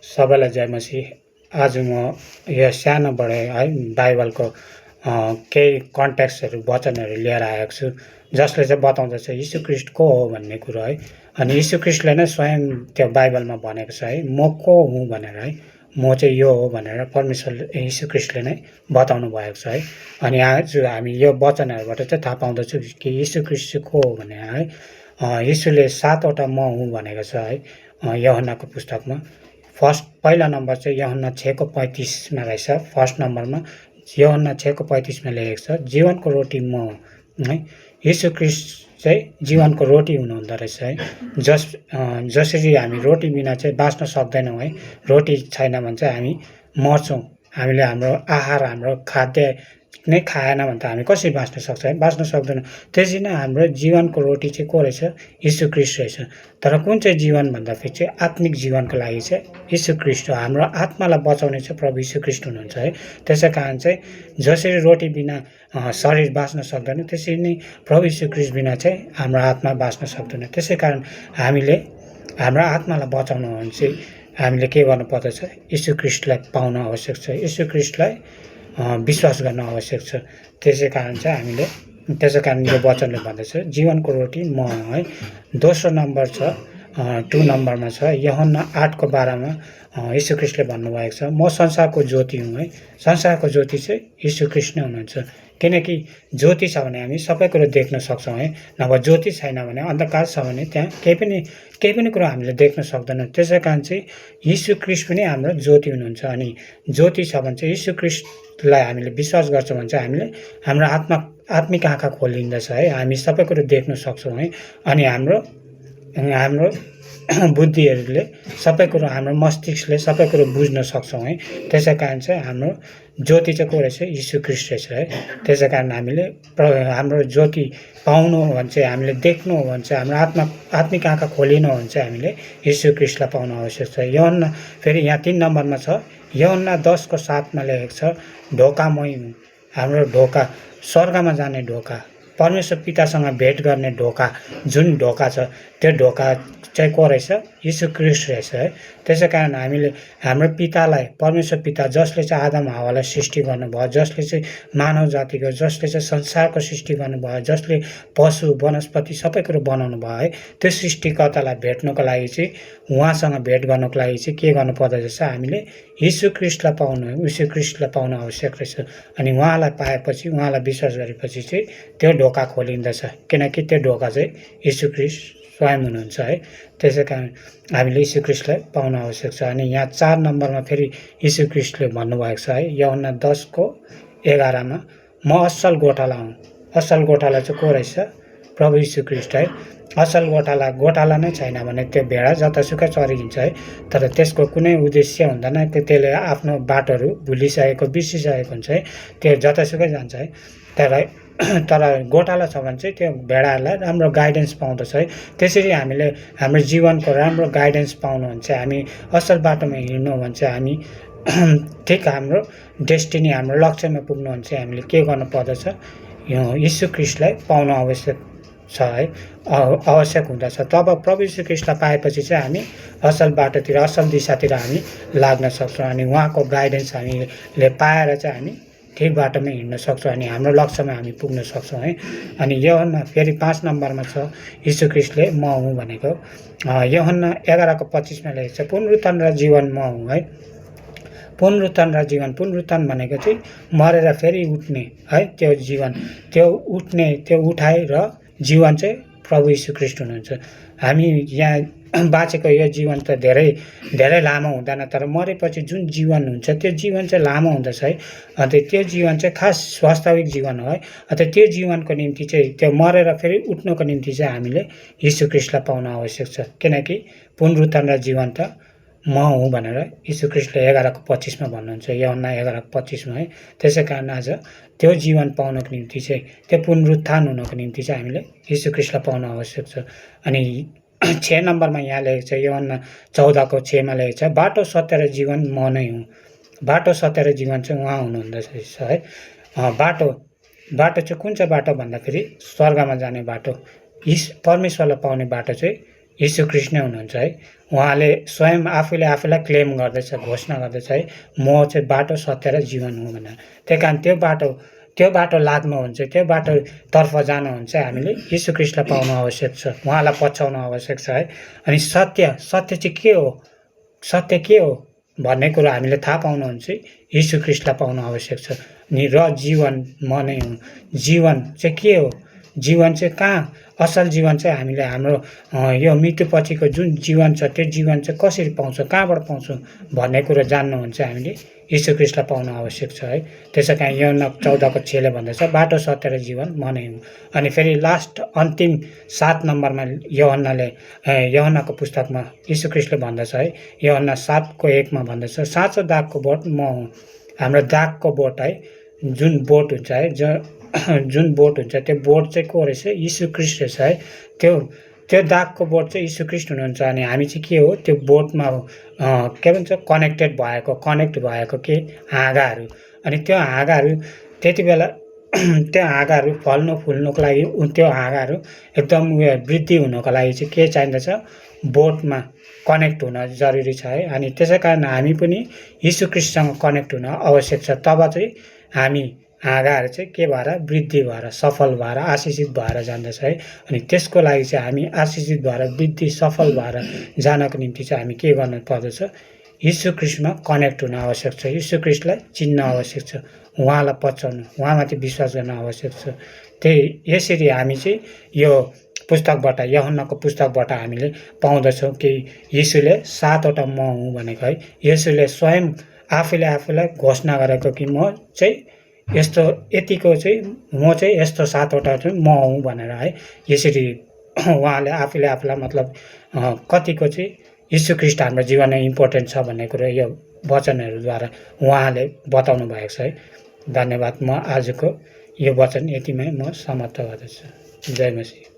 सबैलाई जय मसीह। आज म यो सानोबडे है बाइबलको केही कन्टेक्स्टहरू वचनहरू लिएर आएको छु, जसले चाहिँ बताउँदछ यीशु ख्रीष्ट को हो भन्ने कुरो है। अनि यीशु ख्रीष्टले नै स्वयं त्यो बाइबलमा भनेको छ है, म को हुँ भनेर है, म चाहिँ यो हो भनेर परमेश्वरले यीशु ख्रीष्टले नै बताउनु भएको छ है। अनि आज हामी यो वचनहरूबाट चाहिँ थाहा पाउँदछौँ कि यीशु ख्रीष्ट चाहिँ को हो भनेर है। यीशुले 7वटा म हुँ भनेको छ है यूहन्नाको पुस्तकमा। पहिला नम्बर चाहिँ यूहन्ना 6:35 मा रहेछ। फर्स्ट नम्बरमा यूहन्ना 6:35 मा लेखेको छ, जीवनको रोटी म हुँ है। यीशु ख्रीष्ट चाहिँ जीवनको रोटी हुनुहुँदो रहेछ है। जसरी हामी रोटी बिना चाहिँ बाँच्न सक्दैनौँ है, रोटी छैन भने चाहिँ हामी मर्छौँ। हामीले हाम्रो आहार, हाम्रो खाद्य नै खाएन भने त हामी कसरी बाँच्न सक्छ है, बाँच्न सक्दैनौँ। त्यसरी नै हाम्रो जीवनको रोटी चाहिँ को रहेछ, यीशु ख्रीष्ट रहेछ। तर कुन चाहिँ जीवन भन्दाखेरि चाहिँ आत्मिक जीवनको लागि चाहिँ यीशु ख्रीष्ट हो। हाम्रो आत्मालाई बचाउने चाहिँ प्रभु यीशु ख्रीष्ट हुनुहुन्छ है। त्यसै कारण चाहिँ जसरी रोटी बिना शरीर बाँच्न सक्दैन, त्यसरी नै प्रभु यीशु ख्रीष्ट बिना चाहिँ हाम्रो आत्मा बाँच्न सक्दैन। त्यसै कारण हामीले हाम्रो आत्मालाई बचाउनु हो भने चाहिँ हामीले के गर्नुपर्दछ, यीशु ख्रीष्टलाई पाउन आवश्यक छ, यीशु ख्रीष्टलाई विश्वास गर्न आवश्यक छ। त्यसै कारण यो वचनले भन्दछ जीवनको रोटी म हुँ है। दोस्रो नम्बर छ 2 नम्बरमा छ यूहन्ना 8:12 मा यीशु ख्रीष्टले भन्नुभएको छ, म संसारको ज्योति हुँ है। संसारको ज्योति चाहिँ यीशु ख्रीष्ट नै हुनुहुन्छ। किनकि ज्योति छ भने हामी सबै कुरो देख्न सक्छौँ है, नभए ज्योति छैन भने, अन्धकार छ भने त्यहाँ केही पनि कुरो हामीले देख्न सक्दैनौँ। त्यसै कारण चाहिँ यीशु ख्रीष्ट पनि हाम्रो ज्योति हुनुहुन्छ। अनि ज्योति छ भने चाहिँ यीशु ख्रीष्टलाई हामीले विश्वास गर्छौँ भने चाहिँ हामीले हाम्रो आत्मिक आँखा खोलिँदछ है, हामी सबै कुरो देख्न सक्छौँ है। अनि हाम्रो बुद्धिहरूले सबै कुरो, हाम्रो मस्तिष्कले सबै कुरो बुझ्न सक्छौँ है। त्यसै कारण चाहिँ हाम्रो ज्योति चाहिँ को रहेछ, यीशु ख्रीष्ट रहेछ है। त्यसै कारण हामीले हाम्रो ज्योति पाउनु हो भने चाहिँ, हामीले देख्नु हो भने चाहिँ, हाम्रो आत्मिक आँखा खोलिनु हो भने चाहिँ हामीले यीशु ख्रीष्टलाई पाउनु आवश्यक छ। यूहन्ना फेरि यहाँ 3 नम्बरमा छ, यूहन्ना 10:7 मा लेखेको छ, ढोका मै हुँ। हाम्रो ढोका, स्वर्गमा जाने ढोका, परमेश्वर पितासँग भेट गर्ने ढोका, जुन ढोका छ त्यो ढोका चाहिँ को रहेछ, यीशु ख्रीष्ट रहेछ है। त्यसै कारण हामीले हाम्रो पितालाई, परमेश्वर पिता जसले चाहिँ आदम हावालाई सृष्टि गर्नुभयो, जसले चाहिँ मानव जातिको, जसले चाहिँ संसारको सृष्टि गर्नुभयो, जसले पशु वनस्पति सबै कुरो बनाउनु भयो है, त्यो सृष्टिकर्तालाई भेट्नको लागि चाहिँ, उहाँसँग भेट गर्नको लागि चाहिँ के गर्नुपर्दछ, हामीले यीशु ख्रीष्टलाई पाउन आवश्यक रहेछ। अनि उहाँलाई पाएपछि, उहाँलाई विश्वास गरेपछि चाहिँ त्यो ढोका खोलिँदछ, किनकि त्यो ढोका चाहिँ यीशु ख्रीष्ट स्वयं हुनुहुन्छ है। त्यसै कारण हामीले यीशु ख्रीष्टलाई पाउन आवश्यक छ। अनि यहाँ 4 नम्बरमा फेरि यीशु ख्रीष्टले भन्नुभएको छ है, यूहन्ना 10:11 मा, म असल गोठाला हुँ। असल गोठाला चाहिँ को रहेछ, प्रभु यीशु ख्रीष्ट है। असल गोठाला नै छैन भने त्यो भेडा जतासुकै चरिन्छ है, तर त्यसको कुनै उद्देश्य हुँदैन, त्यसले आफ्नो बाटोहरू भुलिसकेको, बिर्सिसकेको हुन्छ है, त्यो जतासुकै जान्छ है। तर गोठाला छ भने चाहिँ त्यो भेडाहरूलाई राम्रो गाइडेन्स पाउँदछ है। त्यसरी हामीले हाम्रो जीवनको राम्रो गाइडेन्स पाउनु भने चाहिँ, हामी असल बाटोमा हिँड्नु भने चाहिँ हामी ठिक हाम्रो डेस्टिनी, हाम्रो लक्ष्यमा पुग्नु भने चाहिँ हामीले के गर्नुपर्दछ, यीशु ख्रीष्टलाई पाउन आवश्यक छ है, आवश्यक हुँदछ। तब प्रभु यीशु ख्रीष्टलाई पाएपछि चाहिँ हामी असल बाटोतिर, असल दिशातिर हामी लाग्न सक्छौँ। अनि उहाँको गाइडेन्स हामीले पाएर चाहिँ हामी ठिक बाटोमा हिँड्न सक्छौँ, अनि हाम्रो लक्ष्यमा हामी पुग्न सक्छौँ है। अनि यूहन्ना फेरि 5 नम्बरमा छ यीशु ख्रीष्टले म हुँ भनेको, यूहन्ना 11:25 मा लेखेको छ, पुनरुत्थान र जीवन म हुँ है। पुनरुत्थान र जीवन, पुनरुत्थान भनेको चाहिँ मरेर फेरि उठ्ने है, त्यो जीवन, त्यो उठाइ र जीवन चाहिँ प्रभु यीशु ख्रीष्ट हुनुहुन्छ। हामी यहाँ बाँचेको यो जीवन त धेरै लामो हुँदैन, तर मरेपछि जुन जीवन हुन्छ त्यो जीवन चाहिँ लामो हुँदछ है। अन्त त्यो जीवन चाहिँ खास वास्तविक जीवन हो है। अन्त त्यो जीवनको निम्ति चाहिँ, त्यो मरेर फेरि उठ्नको निम्ति चाहिँ हामीले यीशु ख्रीष्टलाई पाउन आवश्यक छ, किनकि पुनरुत्थान र जीवन त म हुँ भनेर यीशु ख्रीष्टले 11:25 मा भन्नुहुन्छ, यूहन्ना 11:25 मा है। त्यसै कारण आज त्यो जीवन पाउनको निम्ति चाहिँ, त्यो पुनरुत्थान हुनको निम्ति चाहिँ हामीले यीशु ख्रीष्टलाई पाउन आवश्यक छ। अनि 6 नम्बरमा यहाँ लेखेको छ, यूहन्ना 14:6 मा लेखेको छ, बाटो सत्य र जीवन म नै हुँ। बाटो सत्य र जीवन चाहिँ उहाँ हुनुहुँदो रहेछ है। बाटो चाहिँ कुन चाहिँ बाटो भन्दाखेरि स्वर्गमा जाने बाटो, परमेश्वरलाई पाउने बाटो चाहिँ यीशु ख्रीष्ट नै हुनुहुन्छ है। उहाँले स्वयं आफूले आफूलाई क्लेम गर्दैछ, घोषणा गर्दैछ है, म चाहिँ बाटो, सत्य र जीवन हुँ भनेर। त्यही कारण त्यो बाटो लाग्नुहुन्छ, त्यो बाटोतर्फ जानुहुन्छ हामीले यीशु ख्रीष्टलाई पाउनु आवश्यक छ, उहाँलाई पछ्याउनु आवश्यक छ है। अनि सत्य चाहिँ के हो? सत्य के हो भन्ने कुरो हामीले थाहा पाउनु भने चाहिँ यीशु ख्रीष्टलाई पाउनु आवश्यक छ। अनि र जीवन म नै हुँ। जीवन चाहिँ के हो? जीवन चाहिँ कहाँ? असल जीवन चाहिँ हामीले हाम्रो यो मृत्युपछिको जुन जीवन छ त्यो जीवन चाहिँ कसरी पाउँछौँ, कहाँबाट पाउँछौँ भन्ने कुरो जान्नु हो भने चाहिँ हामीले यीशु ख्रीष्टलाई पाउनु आवश्यक छ है। त्यसै कारण यूहन्ना 14:6 भन्दछ बाटो, सत्य र जीवन म नै हुँ। अनि फेरि लास्ट अन्तिम 7 नम्बरमा यूहन्नाको पुस्तकमा यीशु ख्रीष्टले भन्दछ है, यूहन्ना 7:1 भन्दछ साँचो दागको बोट म हुँ। हाम्रो दागको बोट है, जुन बोट हुन्छ है, जुन बोट हुन्छ त्यो बोट चाहिँ को रहेछ? यीशु ख्रीष्ट रहेछ है। त्यो दागको बोट चाहिँ यीशु ख्रीष्ट हुनुहुन्छ। अनि हामी चाहिँ के हो? त्यो बोटमा के भन्छ कनेक्ट भएको के हाँगाहरू। अनि त्यो हाँगाहरू त्यति बेला त्यो हाँगाहरू फल्नुको लागि त्यो हाँगाहरू एकदम वृद्धि हुनको लागि चाहिँ के चाहिँदछ? बोटमा कनेक्ट हुन जरुरी छ है। अनि त्यसै कारण हामी पनि यीशु ख्रीष्टसँग कनेक्ट हुन आवश्यक छ। तब चाहिँ हामी हाँगाहरू चाहिँ के भएर? वृद्धि भएर, सफल भएर, आशिषित भएर जान्दछ है। अनि त्यसको लागि चाहिँ हामी आशिषित भएर, वृद्धि, सफल भएर जानको निम्ति चाहिँ हामी के गर्नु पर्दछ? यीशु ख्रीष्टमा कनेक्ट हुन आवश्यक छ। यीशु ख्रीष्टलाई चिन्न आवश्यक छ, उहाँलाई पछ्याउनु, उहाँमाथि विश्वास गर्न आवश्यक छ। यसरी हामी चाहिँ यो पुस्तकबाट, यूहन्नाको पुस्तकबाट हामीले पाउँदछौँ कि यीशुले 7वटा म हुँ भनेको है। येशूले स्वयं आफूले आफूलाई घोषणा गरेको कि म चाहिँ यस्तो यतिको चाहिँ म चाहिँ यस्तो 7वटा चाहिँ म हुँ भनेर है। यसरी उहाँले आफूले आफूलाई मतलब कतिको चाहिँ यीशु ख्रीष्ट हाम्रो जीवनमा इम्पोर्टेन्ट छ भन्ने कुरो यो वचनहरूद्वारा उहाँले बताउनु भएको छ है। धन्यवाद। म आजको यो वचन यतिमै म समाप्त गर्दछु। जय मसीह।